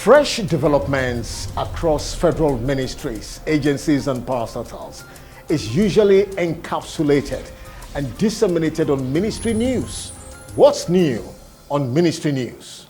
Fresh developments across federal ministries, agencies, and parastatals is usually encapsulated and disseminated on Ministry News. What's new on Ministry News?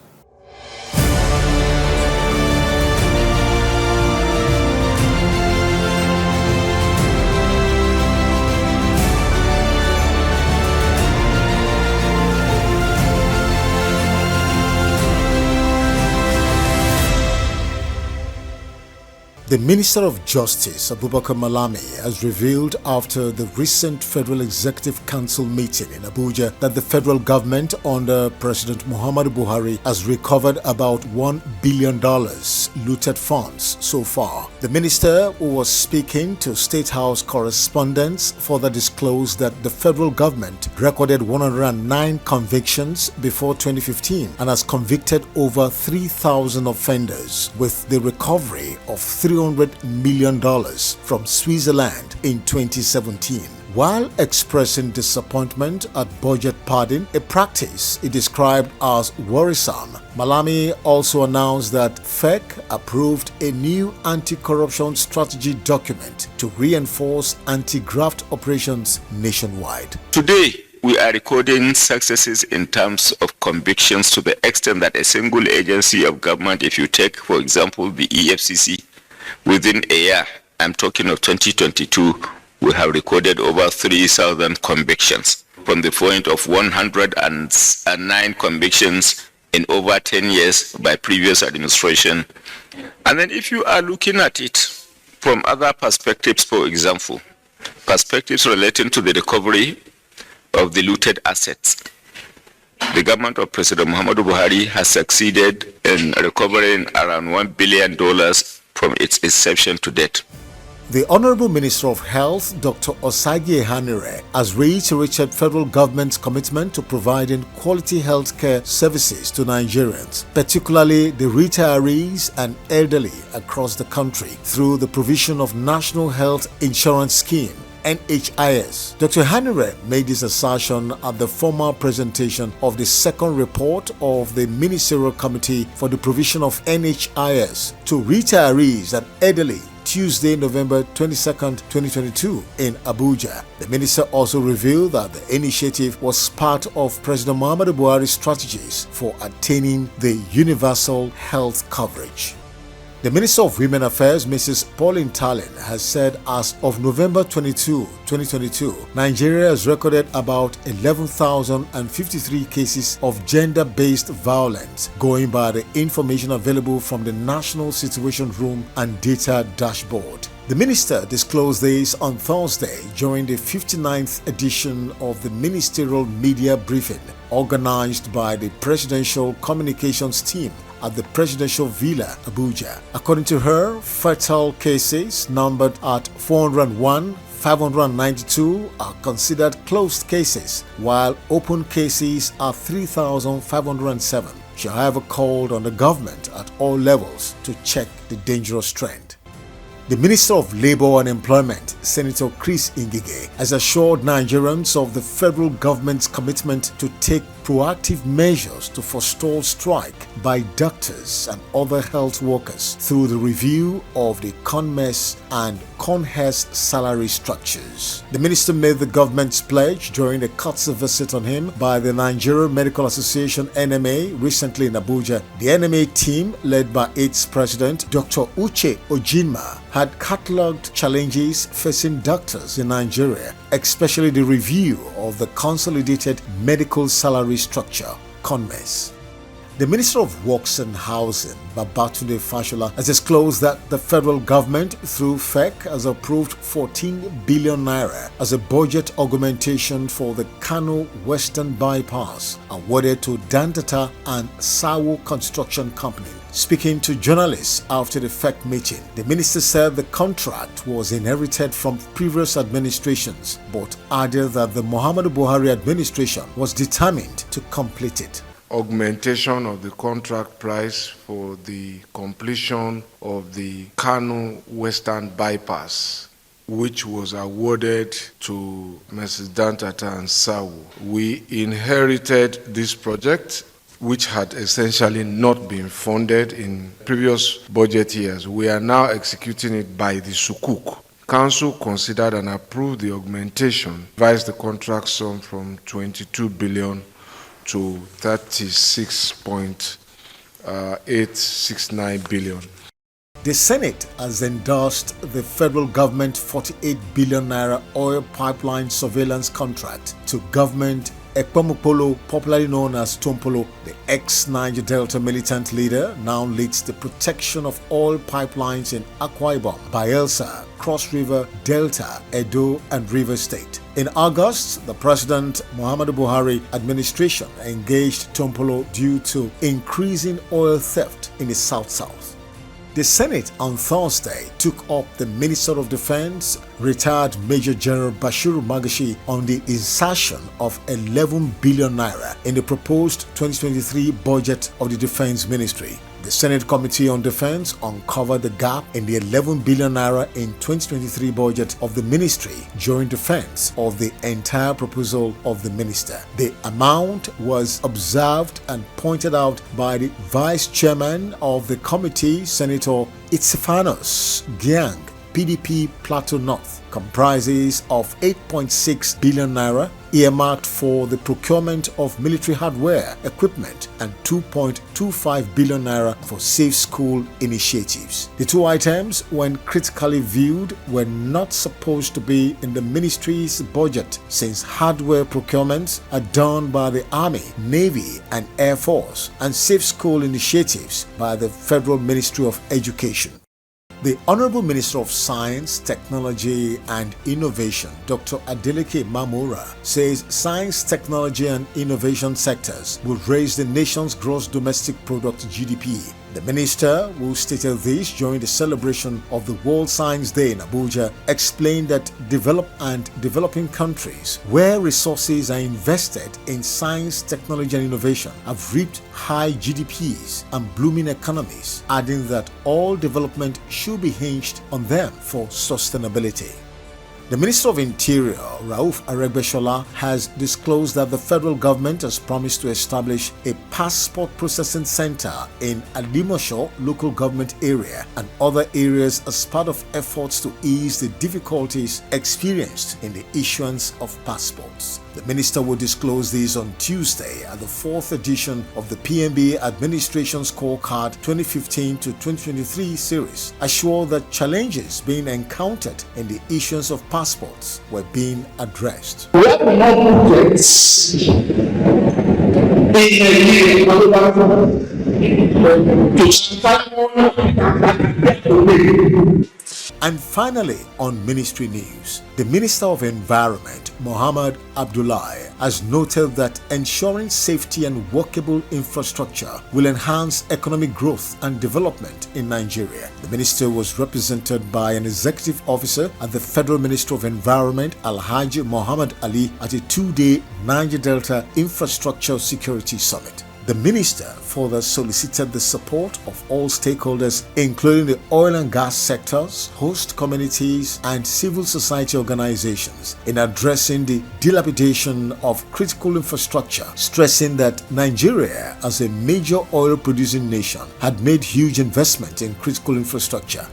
The Minister of Justice, Abubakar Malami, has revealed after the recent Federal Executive Council meeting in Abuja that the federal government under President Muhammadu Buhari has recovered about $1 billion looted funds so far. The minister, who was speaking to State House correspondents, further disclosed that the federal government recorded 109 convictions before 2015 and has convicted over 3,000 offenders, with the recovery of $300 million from Switzerland in 2017. While expressing disappointment at budget padding, a practice he described as worrisome, Malami also announced that FEC approved a new anti-corruption strategy document to reinforce anti-graft operations nationwide. Today, we are recording successes in terms of convictions to the extent that a single agency of government, if you take, for example, the EFCC, within a year, I'm talking of 2022, we have recorded over 3,000 convictions, from the point of 109 convictions in over 10 years by previous administration. And then if you are looking at it from other perspectives, for example, perspectives relating to the recovery of the looted assets, the government of President Muhammadu Buhari has succeeded in recovering around $1 billion from its inception to date. The Honorable Minister of Health, Dr. Osagie Ehanire, has reiterated federal government's commitment to providing quality healthcare services to Nigerians, particularly the retirees and elderly across the country, through the provision of National Health Insurance Scheme (NHIS). Dr. Ehanire made this assertion at the formal presentation of the second report of the Ministerial Committee for the Provision of NHIS to retirees and elderly Tuesday, November 22, 2022 in Abuja. The minister also revealed that the initiative was part of President Muhammadu Buhari's strategies for attaining the universal health coverage. The Minister of Women Affairs, Mrs. Pauline Tallen, has said as of November 22, 2022, Nigeria has recorded about 11,053 cases of gender-based violence, going by the information available from the National Situation Room and Data Dashboard. The minister disclosed this on Thursday during the 59th edition of the Ministerial Media Briefing organized by the Presidential Communications Team at the Presidential Villa, Abuja. According to her, fatal cases numbered at 401, 592 are considered closed cases, while open cases are 3,507. She, however, called on the government at all levels to check the dangerous trend. The Minister of Labour and Employment, Senator Chris Ngige, has assured Nigerians of the federal government's commitment to take proactive measures to forestall strike by doctors and other health workers through the review of the CONMES and CONHES salary structures. The minister made the government's pledge during a courtesy visit on him by the Nigerian Medical Association (NMA) recently in Abuja. The NMA team, led by its president, Dr. Uche Ojinma, had catalogued challenges facing doctors in Nigeria, especially the review of the Consolidated Medical Salary Structure, CONMES. The Minister of Works and Housing, Babatunde Fashola, has disclosed that the federal government, through FEC, has approved 14 billion naira as a budget augmentation for the Kano Western Bypass, awarded to Dantata and Sawo Construction Company. Speaking to journalists after the FEC meeting, the minister said the contract was inherited from previous administrations, but added that the Muhammadu Buhari administration was determined to complete it. Augmentation of the contract price for the completion of the Kano Western Bypass, which was awarded to Mrs. Dantata and Sawu. We inherited this project which had essentially not been funded in previous budget years. We are now executing it by the Sukuk. Council considered and approved the augmentation, revised the contract sum from 22 billion to 36.869 billion. The Senate has endorsed the federal government 48 billion naira oil pipeline surveillance contract to government Ekpomopolo, popularly known as Tompolo. The ex-Niger Delta militant leader now leads the protection of oil pipelines in Akwa Ibom, Bayelsa, Cross River, Delta, Edo, and Rivers State. In August, the President Muhammadu Buhari administration engaged Tompolo due to increasing oil theft in the South-South. The Senate on Thursday took up the Minister of Defense, retired Major General Bashiru Magashi, on the insertion of 11 billion naira in the proposed 2023 budget of the Defense Ministry. The Senate Committee on Defense uncovered the gap in the 11 billion naira in 2023 budget of the ministry during defense of the entire proposal of the minister. The amount was observed and pointed out by the Vice Chairman of the committee, Senator Itzifanos Giang, PDP Plateau North, comprises of 8.6 billion naira earmarked for the procurement of military hardware, equipment, and 2.25 billion naira for safe school initiatives. The two items, when critically viewed, were not supposed to be in the ministry's budget, since hardware procurements are done by the Army, Navy, and Air Force, and safe school initiatives by the Federal Ministry of Education. The Honorable Minister of Science, Technology and Innovation, Dr. Adeleke Mamora, says science, technology and innovation sectors will raise the nation's gross domestic product (GDP). The minister, who stated this during the celebration of the World Science Day in Abuja, explained that developing countries where resources are invested in science, technology and innovation have reaped high GDPs and blooming economies, adding that all development should be hinged on them for sustainability. The Minister of Interior, Rauf Aregbesola, has disclosed that the federal government has promised to establish a passport processing center in Alimosho local government area and other areas as part of efforts to ease the difficulties experienced in the issuance of passports. The minister will disclose this on Tuesday at the 4th edition of the PNB Administration Scorecard 2015 to 2023 series, assured that challenges being encountered in the issuance of passports were being addressed. We have more projects And finally, on ministry news, the Minister of Environment, Mohammed Abdullahi, has noted that ensuring safety and workable infrastructure will enhance economic growth and development in Nigeria. The minister was represented by an executive officer at the Federal Ministry of Environment, Alhaji Muhammad Ali, at a two-day Niger Delta Infrastructure Security Summit. The minister further solicited the support of all stakeholders, including the oil and gas sectors, host communities, and civil society organizations, in addressing the dilapidation of critical infrastructure, stressing that Nigeria, as a major oil-producing nation, had made huge investment in critical infrastructure